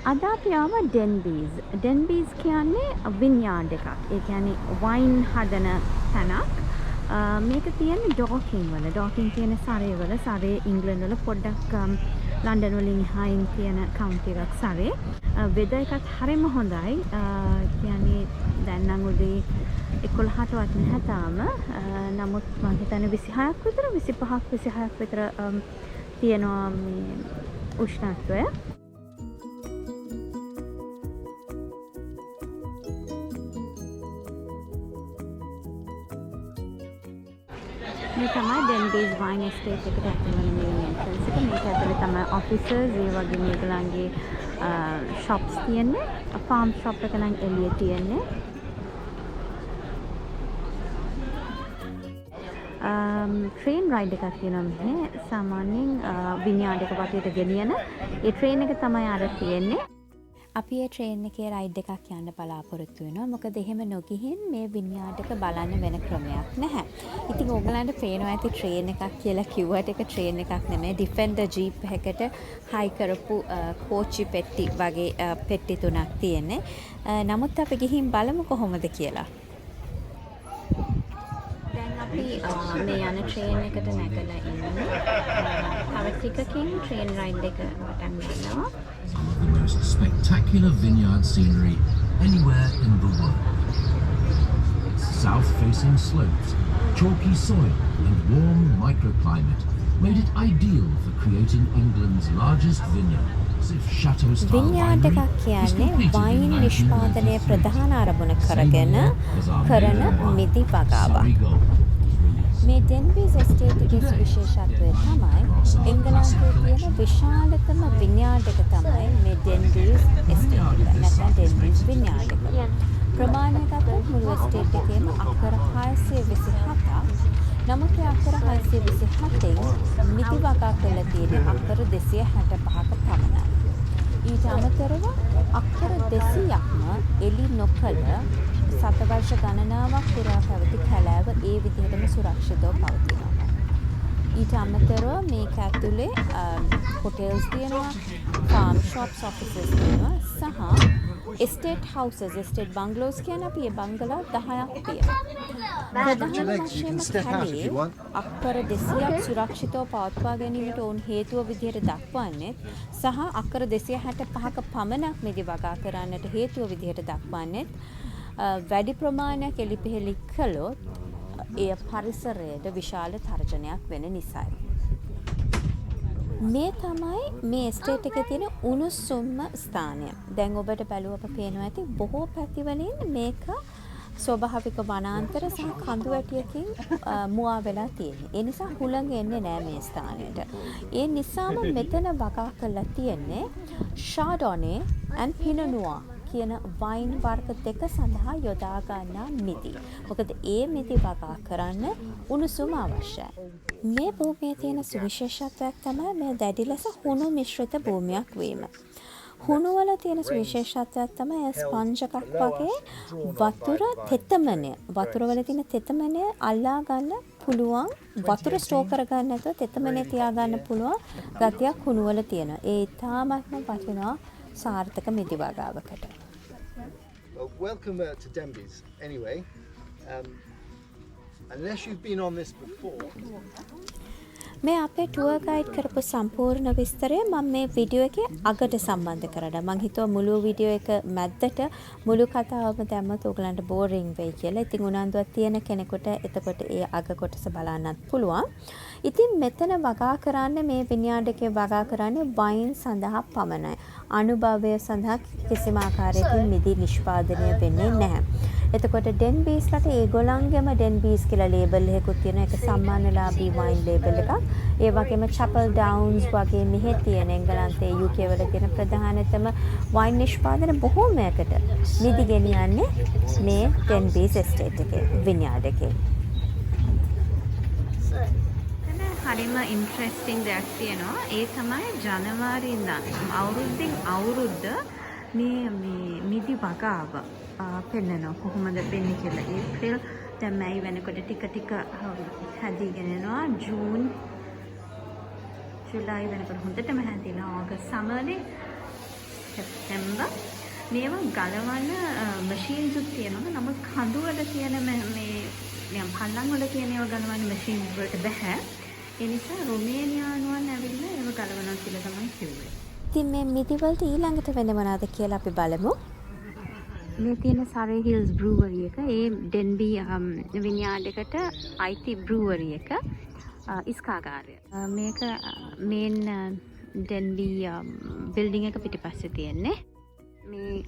අද අපි ආවා ඩෙන්බීස්. ඩෙන්බීස් කියන්නේ වින්යාඩ් එකක්. ඒ කියන්නේ වයින් හදන තැනක්. මේක තියෙන්නේ ඩෝකින් වල. ඩෝකින් කියන සරේ වල. සරේ ඉංග්ලන්ඩ් වල පොඩ්ඩක් ලන්ඩන් වලින් හයින් තියෙන කවුන්ටි එකක් සරේ. වෙදර් එකත් හරිම හොඳයි. කියන්නේ දැන් නම් උදේ 11ටවත් නැහැ තාම. නමුත් මම හිතන්නේ 26ක් විතර 25ක් විතර තියෙනවා මේ උෂ්ණත්වය. මේ තමයි ඩෙන්බීස් වයින් එස්ටේට් එකට ඇතුළු වෙන මේන් එන්ට්‍රන්ස් එක. මේක ඇතුළේ තමයි ඔෆිසර්ස් ඒ වගේම ඒගොල්ලන්ගේ shops තියෙන්නේ. ෆාම් shop එක නම් එළියේ තියෙන්නේ. ට්‍රේන් රයිඩ් එකක් තියෙනවා මෙහෙ. සාමාන්‍යයෙන් වින්යාඩ් එක වටේට ගෙනියන ඒ ට්‍රේන් එක තමයි අර තියෙන්නේ. අපි ඒ ට්‍රේන් එකේ රයිඩ් එකක් යන්න බලාපොරොත්තු වෙනවා. මොකද එහෙම නොගිහින් මේ වින්යාඩ් එක බලන්න වෙන ක්‍රමයක් නැහැ. ඉතින් ඕගලන්ට පේනවා ඇති ට්‍රේන් එකක් කියලා කිව්වට ඒක ට්‍රේන් එකක් නෙමෙයි. ඩිෆෙන්ඩර් ජීප් එකකට හයි කරපු කෝච්චි පෙට්ටි වගේ පෙට්ටි තුනක් තියෙන්නේ. නමුත් අපි ගිහින් බලමු කොහොමද කියලා. මේ යන ට්‍රේන් එකට නැගලා ඉන්නේ. තව ටිකකින් ට්‍රේන් රයිඩ් එක පටන් ගන්නවා. Some of the most spectacular vineyard scenery anywhere in the world. Its south-facing slopes, chalky soil and warm microclimate made it ideal for creating England's largest vineyard. වින්යාඩ් එකක් කියන්නේ වයින් නිෂ්පාදනය ප්‍රධාන අරමුණ කරගෙන කරන මිදි වගාවක්. මේ ඩෙන්බීස් එස්ටේට් එකේ විශේෂත්වය තමයි එංගලන්තයේ තියෙන විශාලතම වින්යාඩ් එක තමයි මේ ඩෙන්බීස් එස්ටේට් එක. නැත්නම් ඩෙන්බීස් වින්යාඩ් එක. ප්‍රමාණය ගත්තොත් මුළු එස්ටේට් එකේම අක්කර 627ක්. නමුත් ඒ අක්කර 627න් මිදි වගා කරලා තියෙන අක්කර 265ක පමණයි. ඊට අමතරව අක්කර 200ක්ම එලි නොකළ සතවර්ෂ ගණනාවක් පුරා පැවති කැලෑව ඒ විදිහටම සුරක්ෂිතව පවතිනවා. ඊට අමතරව මේක ඇතුලේ හොටෙල්ස් තියෙනවා, ෆාම් ෂොප්ස්, ඔෆිසස් තියෙනවා සහ එස්ටේට් හවුසස්, එස්ටේට් බංගලෝස් කියන්නේ අපි මේ බංගලා 10ක් තියෙනවා. ප්‍රධාන වශයෙන්ම කැලේ අක්කර 200ක් සුරක්ෂිතව පවත්වා ගැනීමට ඕන හේතුව විදිහට දක්වන්නේ සහ අක්කර 265ක පමණක් මිදි වගා කරන්නට හේතුව විදිහට දක්වන්නේ වැඩි ප්‍රමාණයක් එලිපෙහෙලි කළොත් එය පරිසරයට විශාල තර්ජනයක් වෙන නිසායි. මේ තමයි මේ එස්ටේට් එකේ තියෙන උණුසුම්ම ස්ථානය. දැන් ඔබට බැලුවම පේනවා ඇති බොහෝ පැතිවලින් මේක ස්වභාවික වනාන්තර සහ කඳු වැටියකින් මුවා වෙලා තියෙන්නේ. ඒ නිසා හුළඟ එන්නේ නැහැ මේ ස්ථානයට. ඒ නිසාම මෙතන වගා කරලා තියෙන්නේ ෂාඩොනේ and පිනො නුවා කියන වයින් වර්ග දෙක සඳහා යොදා ගන්නා මිදි. මොකද ඒ මිදි වගා කරන්න උණුසුම අවශ්‍යයි. මේ භූමියේ තියෙන සුවිශේෂත්වයක් තමයි මේ දැඩි ලෙස හුණු මිශ්‍රිත භූමියක් වීම. හුණු වල තියෙන සුවිශේෂත්වයක් තමයි ස්පන්ජ් එකක් වගේ වතුර තෙතමනය. වතුර වල තියෙන තෙතමනය අල්ලා ගන්න පුළුවන්. වතුර ස්ටෝර් කරගන්න නැතුව තෙතමනය තියාගන්න පුළුවන් ගතියක් හුණු වල තියෙනවා. ඒ ඉතාමත්ම වටිනා සාර්ථක මිදි වගාවකට. Well, welcome to Denbys anyway. Unless you've been on this before. මේ අපේ ටුවර් ගයිඩ් කරපු සම්පූර්ණ විස්තරය මම මේ වීඩියෝ එකේ අගට සම්බන්ධ කරලා මම හිතුවා මුළු වීඩියෝ එක මැද්දට මුළු කතාවම දැම්මත් ඔයගලන්ට බෝරින් වෙයි කියලා. ඉතින් උනන්දුවක් තියෙන කෙනෙකුට එතකොට ඒ අග කොටස බලන්නත් පුළුවන්. ඉතින් මෙතන වගා කරන්නේ මේ වින්යාඩ් එකේ වගා කරන්නේ වයින් සඳහා පමණයි. අනුභවය සඳහා කිසිම ආකාරයකින් මිදි නිෂ්පාදනය වෙන්නේ නැහැ. එතකොට ඩෙන්බීස්ලට ඒගොල්ලන්ගේම ඩෙන්බීස් කියලා ලේබල් එකකුත් තියෙන එක සම්මානලාභී වයින් ලේබල් එකක්. ඒ වගේම චැපල් ඩවුන්ස් වගේ මෙහෙ තියෙන එංගලන්තයේ UK වල තියෙන ප්‍රධානතම වයින් නිෂ්පාදන බොහෝමයකට මිදි ගෙනියන්නේ මේ ඩෙන්බීස් එස්ටේට් එකේ වින්යාඩ් එකේ. හරිම ඉන්ට්‍රෙස්ටිං දෙයක් තියෙනවා. ඒ තමයි ජනවාරි ඉඳන් අවුරුද්දෙන් අවුරුද්ද මේ මිදි වගාව පෙන්නනවා කොහොමද වෙන්නේ කියලා. ඒප්‍රිල් දැන් මැයි වෙනකොට ටික හැදීගෙන යනවා. ජූන් ජුලයි වෙනකොට හොඳටම හැදෙනවා. ඕගස්ට් සමර්නේ සැප්තැම්බර්. මේවා ගලවන මැෂින්ස් උත් තියෙනවා. නමුත් කඳු වල තියෙන මේ නිකන් පල්ලම් වල තියෙන ඒවා ගලවන මැෂින්ස් වලට බෑ. ඒ නිසා රොමේනියානුවන් ඇවිල්ලා ඒව ගලවනවා කියලා තමයි කිව්වේ. ඉතින් මේ මිදි වලට ඊළඟට වෙන්නේ මොනවද කියලා අපි බලමු. මේ තියෙන සරේ හිල්ස් බ්‍රූවරි එක ඒ ඩෙන්බි විනියාඩ් එකට අයිති බ්‍රූවරි එක ඉස්කාගාරය. මේක මේන් ඩෙන්බි බිල්ඩින් එක පිටිපස්සේ තියෙන්නේ. මේ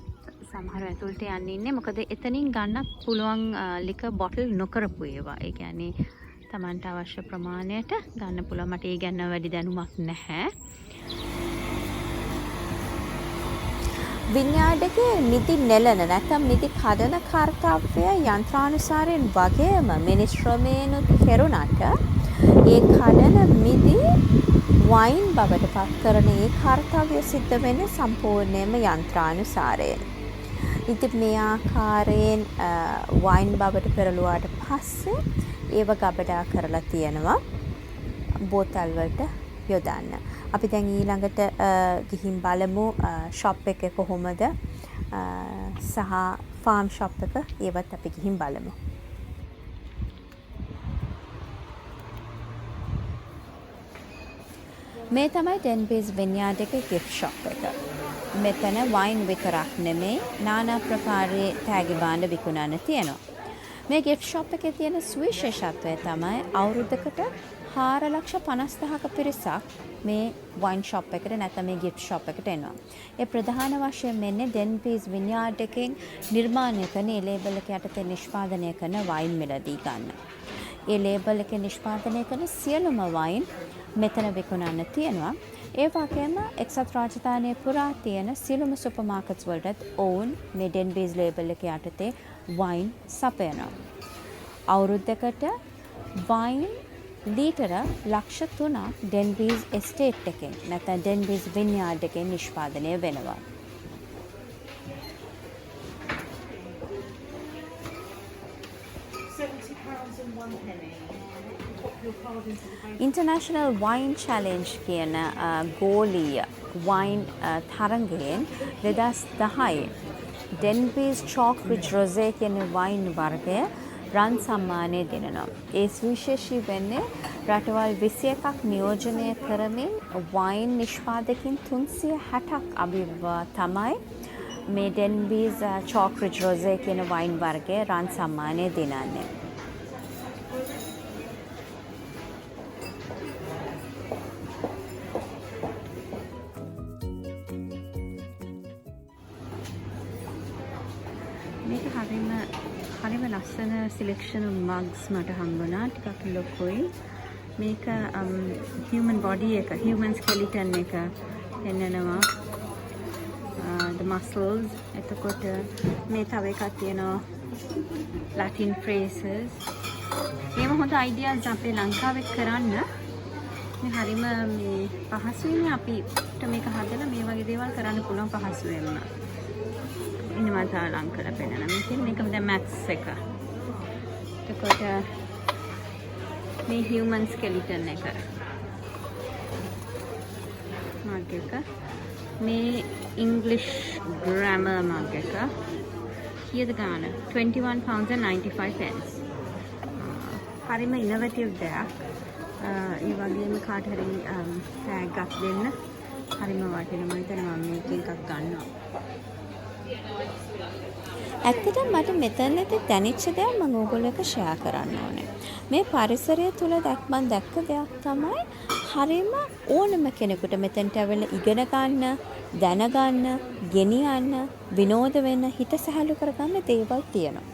සමහර ඇතුළට යන්න ඉන්නේ මොකද එතනින් ගන්නත් පුළුවන් ලික බොටල් නොකරපු ඒවා. ඒ කියන්නේ තමන්ට අවශ්‍ය ප්‍රමාණයට ගන්න පුළුවන්. මට ඒ ගැන වැඩි දැනුමක් නැහැ. වින්යාඩ් එකේ මිදි නෙලන නැත්නම් මිදි කඩන කාර්යය යන්ත්‍රානුසාරයෙන් වගේම මිනිස්ට්‍රමේනුත් කෙරුණාට ඒ කඩන මිදි වයින් බවට පත් කරන ඒ කාර්යය සිද්ධ වෙන්නේ සම්පූර්ණයෙන්ම යන්ත්‍රානුසාරයෙන්. ඉතින් මේ ආකාරයෙන් වයින් බවට පෙරළුවාට පස්සේ ඒව ගබඩා කරලා තියෙනවා බෝතල් වලට යොදන්න. අපි දැන් ඊළඟට ගිහින් බලමු ෂොප් එකේ කොහොමද සහ ෆාම් ෂොප් එක ඒවත් අපි ගිහින් බලමු. මේ තමයි ඩෙන්බීස් වින්යාඩ් එකේ gift shop එක. මෙතන වයින් විතරක් නෙමෙයි নানা ප්‍රකාරයේ තෑගි භාණ්ඩ විකුණන්න තියෙනවා. මේ gift shop එකේ තියෙන සුවිශේෂත්වය තමයි අවුරුද්දකට 4,50,000ක පිරිසක් මේ වයින් ෂොප් එකට නැත්නම් මේ gift shop එකට එනවා. ඒ ප්‍රධාන වශයෙන් මෙන්නේ ඩෙන්බීස් වින්යාඩ් එකෙන් නිර්මාණය කරන ඒ ලේබල් එක යටතේ නිෂ්පාදනය කරන වයින් මිලදී ගන්න. ඒ ලේබල් එකේ නිෂ්පාදනය කරන සියලුම වයින් මෙතන විකුණන්න තියෙනවා. ඒ වගේම එක්සත් රාජධානිය පුරා තියෙන සියලුම සුපර් මාකට්ස් වලට ඔවුන් මේ ඩෙන්බීස් ලේබල් එක යටතේ වයින් සපයනවා. අවුරුද්දකට වයින් ලීටර ලක්ෂ 3ක් ඩෙන්බීස් එස්ටේට් එකෙන් නැත්නම් ඩෙන්බීස් වින්යාඩ් එකෙන් නිෂ්පාදනය වෙනවා. ඉන්ටර්නැෂනල් වයින් චැලෙන්ජ් කියන ගෝලීය වයින් තරගයෙන් 2010 ඩෙන්බීස් චෝක් රිච් රොසේ කියන වයින් වර්ගය රන් සම්මානය දෙනවා. ඒ සුවිශේෂී වෙන්නේ රටවල් 21ක් නියෝජනය කරමින් වයින් නිෂ්පාදකින් 360ක් අභිව තමයි මේ ඩෙන්බීස් චෝක් රිච් රොසේ කියන වයින් වර්ගය රන් සම්මානය දෙනන්නේ. මේක හරිම ලස්සන සිලෙක්ෂන් මග්ස් මට හම්බුණා. ටිකක් ලොකුයි. මේක human body එක, human skeleton එක පෙන්නනවා. The muscles. එතකොට මේ තව එකක් තියෙනවා Latin phrases. මේව හොඳ ideas අපේ ලංකාවේ කරන්න. මේ හරිම මේ පහසුවෙන් අපිට මේක හදලා මේ වගේ දේවල් කරන්න පුළුවන් පහසුවෙන්ම. ඉන්නවා තාලං කරලා පෙන්නන. මේක දැන් maths එක. එතකොට මේ human skeleton එක. මග් එක. මේ English grammar මග් එක. කීයද ගාන? £21.95. හරිම ඉනෝවේටිව් දෙයක්. ඒ වගේම කාට හරි ටැග් එකක් දෙන්න හරිම වටිනවා. මම හිතනවා මේකෙන් එකක් ගන්නවා. ඇත්තටම මට මෙතනදී දැනෙච්ච දෙයක් මම ඕගොල්ලෝ එක්ක ෂෙයා කරන්න ඕනේ. මේ පරිසරය තුල මම දැක්ක දෙයක් තමයි හරියම ඕනම කෙනෙකුට මෙතෙන්ට ඇවිල්ලා ඉගෙන ගන්න, දැනගන්න, ගෙනියන්න, විනෝද වෙන්න, හිත සැහැල්ලු කරගන්න දේවල් තියෙනවා.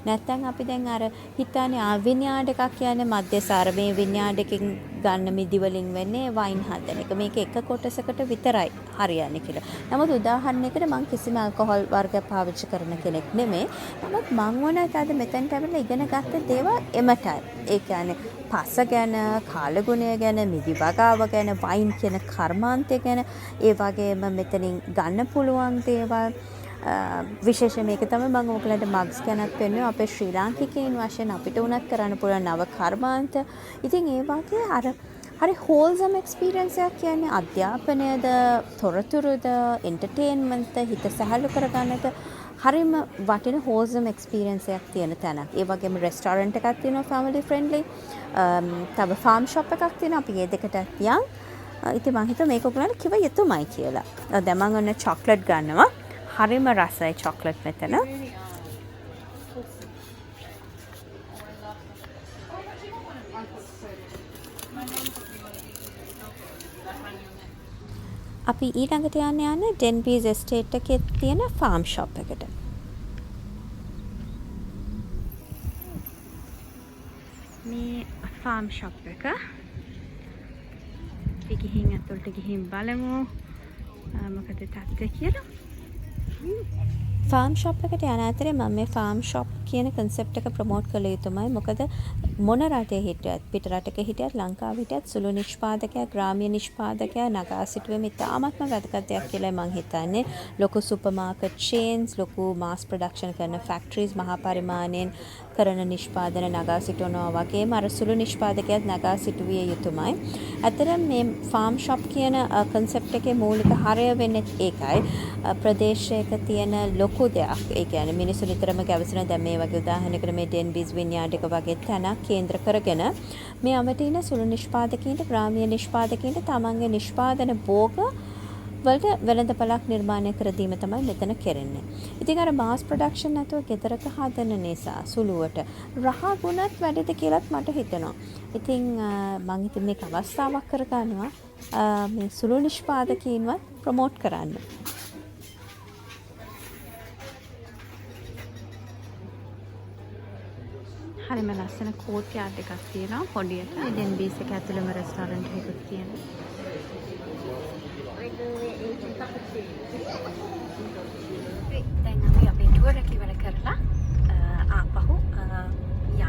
නැත්තම් අපි දැන් අර හිතන්නේ වින්යාඩ් එකක් කියන්නේ මධ්‍යසාර මේ වින්යාඩ් එකකින් ගන්න මිදි වලින් වෙන්නේ වයින් හදන එක. මේක එක කොටසකට විතරයි හරියන්නේ කියලා. නමුත් උදාහරණයකට මම කිසිම ඇල්කොහොල් වර්ගයක් පාවිච්චි කරන කෙනෙක් නෙමෙයි. නමුත් මම වුණත් අද මෙතෙන්ට ඇවිල්ලා ඉගෙන ගත්ත දේවල් එමටයි. ඒ කියන්නේ පස ගැන, කාලගුණය ගැන, මිදි වගාව ගැන, වයින් කියන කර්මාන්තය ගැන, ඒ වගේම මෙතනින් ගන්න පුළුවන් දේවල් විශේෂයෙන් මේක තමයි මම ඔයගලන්ට මග්ස් ගැනත් පෙන්වන්නේ අපේ ශ්‍රී ලාංකිකයින් වශයෙන් අපිට උනත් කරන්න පුළුවන් නව කර්මාන්ත. ඉතින් ඒ වගේ අර හරි හෝල්සම් එක්ස්පීරියන්ස් එකක් කියන්නේ අධ්‍යාපනයද තොරතුරුද එන්ටර්ටේන්මන්ට්ද හිත සැහැල්ලු කරගන්නද හරිම වටින හෝල්සම් එක්ස්පීරියන්ස් එකක් තියෙන තැනක්. ඒ වගේම රෙස්ටෝරන්ට් එකක් තියෙනවා ෆැමිලි ෆ්‍රෙන්ඩ්ලි. තව ෆාම් ෂොප් එකක් තියෙනවා. අපි ඒ දෙකට යන්. ඉතින් මම හිතුවා මේක ඔයගොල්ලන්ට කිව යුතුමයි කියලා. දැන් මම ඔන්න චොක්ලට් ගන්නවා. හරිම රසයි චොක්ලට් මෙතන. අපි ඊළඟට යන්න ඩෙන්බීස් එස්ටේට් එකේ තියෙන ෆාම් ෂොප් එකට. මේ ෆාම් ෂොප් එක. අපි ගිහින් අතට ගිහින් බලමු මොකද තත්ත්වය කියලා. ෆාම් ෂොප් එකට යන අතරේ මම මේ ෆාම් ෂොප් කියන concept එක ප්‍රොමෝට් කළ යුතුමයි. මොකද මොන රටේ හිටියත් පිට රටක හිටියත් ලංකාවේ හිටියත් සුළු නිෂ්පාදකයා ග්‍රාම්‍ය නිෂ්පාදකයා නගා සිටුවීම ඉතාමත්ම වැදගත් දෙයක් කියලා මම හිතන්නේ. ලොකු සුපර් මාකට් චේන්ස් ලොකු මාස් ප්‍රොඩක්ෂන් කරන ෆැක්ටරිස් මහා පරිමාණයෙන් කරන නිෂ්පාදන නගා සිටවනවා වගේම අර සුළු නිෂ්පාදකයාත් නගා සිටුවිය යුතුමයි. ඇත්තටම මේ ෆාම් ෂොප් කියන concept එකේ මූලික හරය වෙන්නේ ඒකයි. ප්‍රදේශයක තියෙන ලොකු දෙයක්. ඒ කියන්නේ මිනිස්සු නිතරම ගැවසෙන දැන් මේ වගේ උදාහරණයකට මේ ඩෙන්බීස් වින්යාඩ් එක වගේ තැනක් කේන්ද්‍ර කරගෙන මේ අමට ඉන්න සුළු නිෂ්පාදකීන්ට ග්‍රාමීය නිෂ්පාදකීන්ට තමන්ගේ නිෂ්පාදන භෝග වලට වෙළඳපළක් නිර්මාණය කර දීම තමයි මෙතන කෙරෙන්නේ. ඉතින් අර මාස් ප්‍රොඩක්ෂන් නැතුව ගෙදරක හදන නිසා සුළුවට රහ ගුණත් වැඩිද කියලාත් මට හිතෙනවා. ඉතින් මම හිතන්නේ මේක අවස්ථාවක් කරගන්නවා මේ සුළු නිෂ්පාදකීන්වත් ප්‍රොමෝට් කරන්න. හරිම ලස්සන කෝට් යාඩ් එකක් තියෙනවා පොඩියට. මේ ඩෙන්බීස් එක ඇතුළේම රෙස්ටෝරන්ට් එකක් තියෙනවා. දැන් අපි අපේ ටුවර් එක ඉවර කරලා ආපහු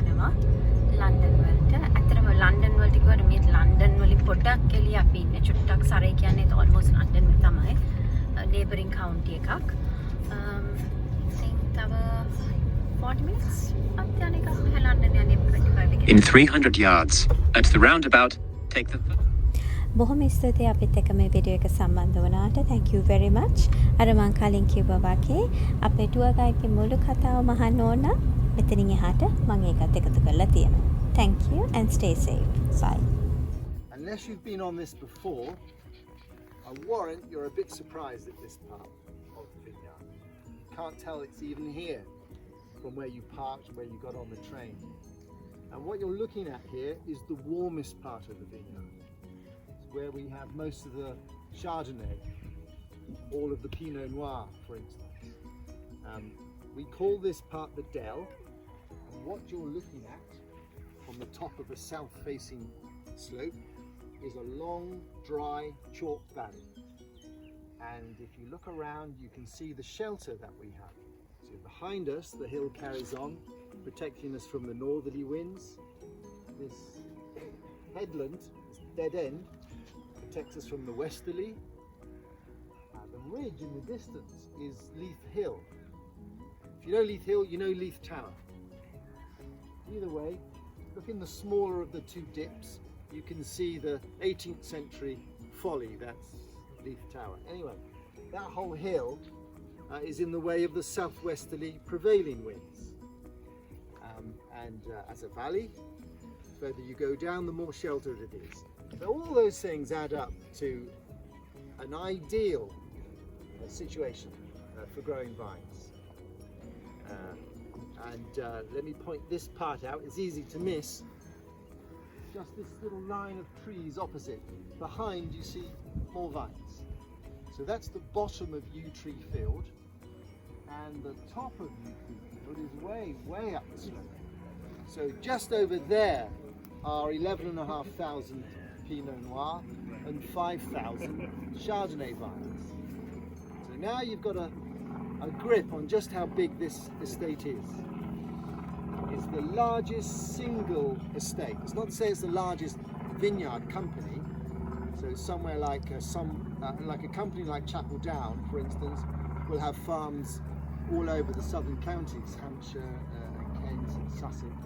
යනවා ලන්ඩන් වලට. ඇත්තටම ලන්ඩන් වලට ගිහුවාට මේ ලන්ඩන් වලින් පොඩ්ඩක් එළිය අපි ඉන්නේ. චුට්ටක් සරේ කියන්නේ ඔල්මෝස්ට් ලන්ඩන් වල තමයි. නේබරින් කවුන්ටි එකක්. තව 40 minutes. In 300 yards, at the roundabout, take the... බොහොම ස්තුතියි අපිත් එක්ක මේ වීඩියෝ එක සම්බන්ධ වුණාට. Thank you very much. අර මං කලින් කිව්වා වගේ අපේ ටුවර් ගයිඩ්ගේ මුළු කතාවම අහන්න ඕන මෙතනින් එහාට මම ඒකත් එකතු කරලා තියෙනවා. Thank you and stay safe. Bye. Unless you've been on this before, I warrant you're a bit surprised at this part of the vineyard. You can't tell it's even here from where you parked, where you got on the train. And what you're looking at here is the warmest part of the vineyard. It's where we have most of the Chardonnay, all of the Pinot Noir, for instance. We call this part the Dell, and what you're looking at from the top of the south-facing slope is a long, dry, chalk valley. And if you look around, you can see the shelter that we have. So behind us, the hill carries on, protecting us from the northerly winds. This headland, this dead end, protects us from the westerly. The ridge in the distance is Leith Hill. If you know Leith Hill, you know Leith Tower. Either way, look in the smaller of the two dips, you can see the 18th century folly, that's Leith Tower. Anyway, that whole hill is in the way of the southwesterly prevailing winds. As a valley, the further you go down, the more sheltered it is. So all those things add up to an ideal situation for growing vines. Let me point this part out, it's easy to miss. Just this little line of trees opposite. Behind you see more vines. So that's the bottom of Yew Tree Field. And the top of Yew Tree Field is way up the slope. So just over there are 11,500 Pinot Noir and 5,000 Chardonnay vines. So now you've got a grip on just how big this estate is. It's the largest single estate. It's not to say it's the largest vineyard company. So somewhere like like a company like Chapel Down, for instance, will have farms all over the southern counties, Hampshire, Kent and Sussex.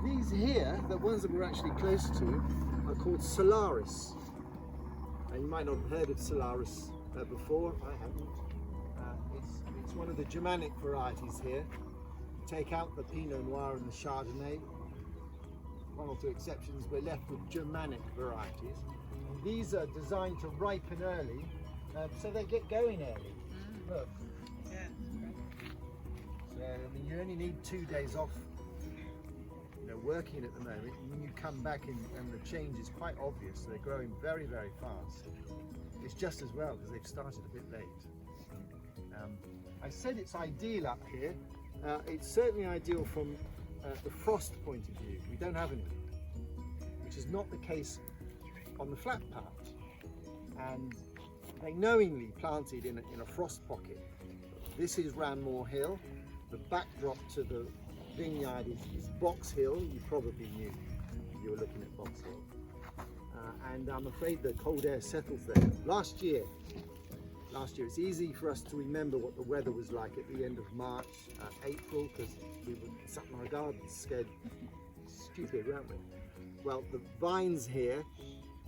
these here, the ones that we're actually close to, are called Solaris. And you might not have heard of Solaris before. I haven't. It's one of the Germanic varieties here. You take out the Pinot Noir and the Chardonnay. One or two exceptions, we're left with Germanic varieties. And these are designed to ripen early, so they get going early. Look. So, I mean, you only need 2 days off, working at the moment. And when you come back and the change is quite obvious, so they're growing very, very fast. It's just as well because they've started a bit late. I said it's ideal up here. It's certainly ideal from the frost point of view. We don't have any, which is not the case on the flat part. And they knowingly planted in a frost pocket. This is Ranmore Hill. The backdrop to the vineyard is Box Hill. You probably knew you were looking at Box Hill. And I'm afraid the cold air settles there. Last year, it's easy for us to remember what the weather was like at the end of March, April, because we were sat in our gardens scared stupid, weren't we? Well, the vines here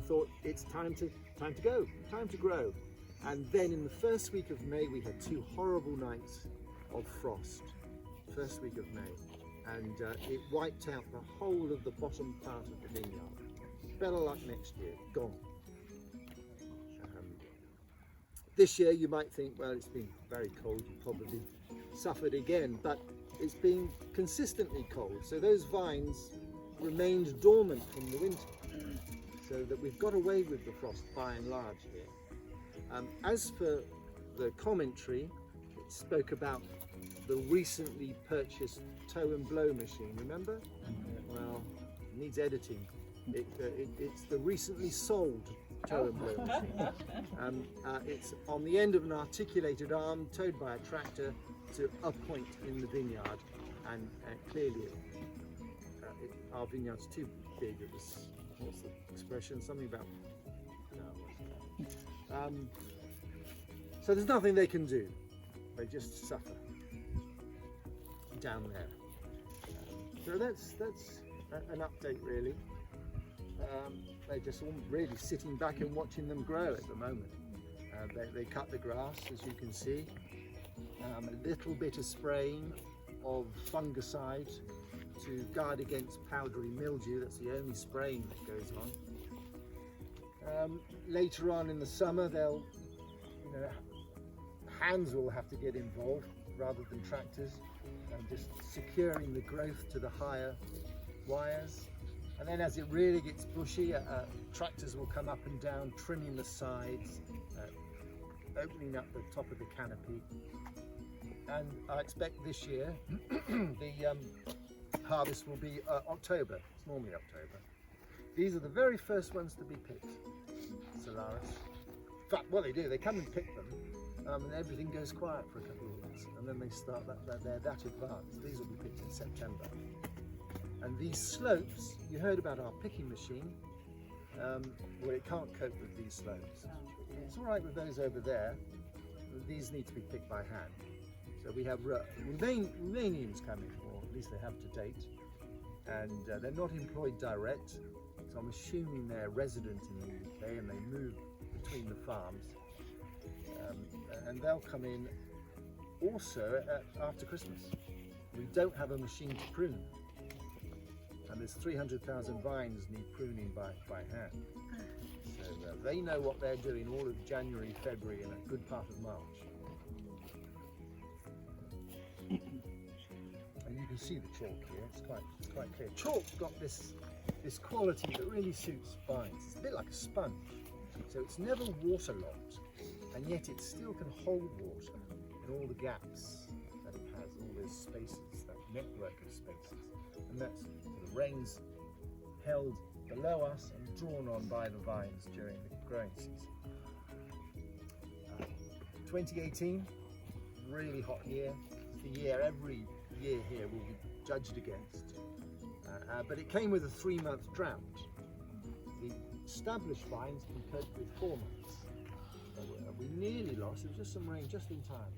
thought it's time to go, time to grow. And then in the first week of May, we had 2 horrible nights of frost. First week of May. And it wiped out the whole of the bottom part of the vineyard. Better luck next year, gone. This year you might think, well, it's been very cold, you probably suffered again, but it's been consistently cold, so those vines remained dormant from the winter, so that we've got away with the frost by and large here. As for the commentary, it spoke about the recently purchased tow and blow machine, remember? Well, it needs editing. It's the recently sold tow and blow machine. It's on the end of an articulated arm towed by a tractor to a point in the vineyard, and clearly our vineyard's too big. It was, what's the expression, something about so there's nothing they can do, they just suffer down there. So that's an update really. They're just all really sitting back and watching them grow at the moment. They cut the grass, as you can see. A little bit of spraying of fungicide to guard against powdery mildew. That's the only spraying that goes on. Later on in the summer, they'll, hands will have to get involved rather than tractors, just securing the growth to the higher wires. And then as it really gets bushy, tractors will come up and down, trimming the sides, opening up the top of the canopy. And I expect this year the harvest will be October. It's normally October. These are the very first ones to be picked, Solaris. In fact, what they do, they come and pick them, and everything goes quiet for a couple of weeks, and then they start, they're that advanced. These will be picked in September. And these slopes, you heard about our picking machine. Well, it can't cope with these slopes. It's all right with those over there. These need to be picked by hand. So we have Romanians coming, or at least they have to date, and they're not employed direct. So I'm assuming they're resident in the UK and they move between the farms. And they'll come in also after Christmas. We don't have a machine to prune. And there's 300,000 vines need pruning by hand. So they know what they're doing all of January, February, and a good part of March. And you can see the chalk here, it's quite clear. Chalk's got this quality that really suits vines. It's a bit like a sponge. So it's never waterlogged, and yet it still can hold water in all the gaps that it has, all those spaces, that network of spaces. And that's the rains held below us and drawn on by the vines during the growing season. 2018, really hot year. It's the year every year here will be judged against. But it came with a 3-month drought. The established vines can cope with 4 months. We nearly lost, it was just some rain just in time.